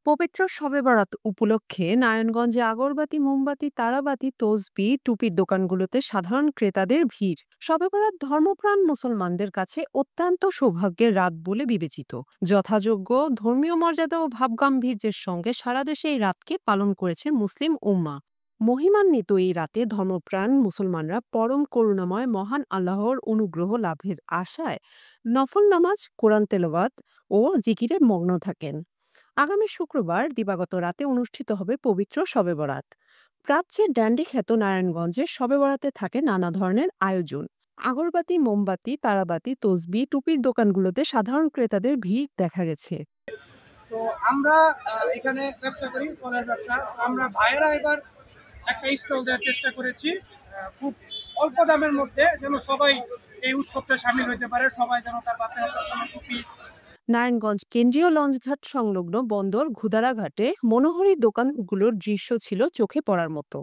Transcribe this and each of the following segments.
পবিত্র শবে বরাত উপলক্ষে নারায়ণগঞ্জে আগরবাতি, মোমবাতি, তারাবাতি, তসবি, টুপির দোকানগুলোতে সাধারণ ক্রেতাদের ভিড়। শবে বরাত ধর্মপ্রাণ মুসলমানদের কাছে অত্যন্ত সৌভাগ্যের রাত বলে বিবেচিত। যথাযোগ্য ধর্মীয় মর্যাদা ও ভাবগাম্ভীর্যের সঙ্গে সারা দেশে এই রাতকে পালন করেছে মুসলিম উম্মাহ। মহিমান্বিত এই রাতে ধর্মপ্রাণ মুসলমানরা পরম করুণাময় মহান আল্লাহর অনুগ্রহ লাভের আশায় নফল নামাজ, কোরআন তেলাওয়াত ও জিকিরে মগ্ন থাকেন। আগামী শুক্রবার দিবাগত রাতে অনুষ্ঠিত হবে পবিত্র শবে বরাত। প্রাচ্যের ড্যান্ডি খ্যাত নারায়ণগঞ্জে শবে বরাতে থাকে নানা ধরনের আয়োজন। আগরবাতি, মোমবাতি, তারাবাতি, তসবি, টুপির দোকানগুলোতে সাধারণ ক্রেতাদের ভিড় দেখা গেছে। তো আমরা এখানে ব্যবসা করি, ফলের ব্যবসা। তো আমরা ভাইয়েরা এবার একটা স্টল দেওয়ার চেষ্টা করেছি, খুব অল্প দামের মধ্যে, যেন সবাই এই উৎসবটা সামিল হতে পারে, সবাই যেন তার বাচ্চা কাচ্চার জন্য টুপি। নারায়ণগঞ্জ কেন্দ্রীয় লঞ্চঘাট সংলগ্ন বন্দর ঘুদারা ঘাটে মনোহরী দোকানগুলোর দৃশ্য ছিল চোখে পড়ার মতো।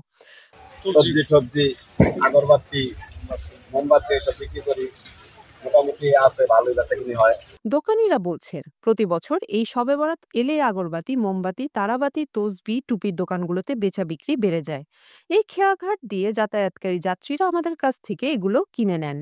সবজি টবজি, আগরবাতি, মোমবাতি এসব বিক্রি করি। মোটামুটি আছে, ভালোই বেচাকিনি হয়। দোকানিরা বলছেন, প্রতি বছর এই শবে বরাত এলে আগরবাতি, মোমবাতি, তারাবাতি, তসবি, টুপির দোকানগুলোতে বেচা বিক্রি বেড়ে যায়। এই খেয়াঘাট দিয়ে যাতায়াতকারী যাত্রীরা আমাদের কাছ থেকে এগুলো কিনে নেন।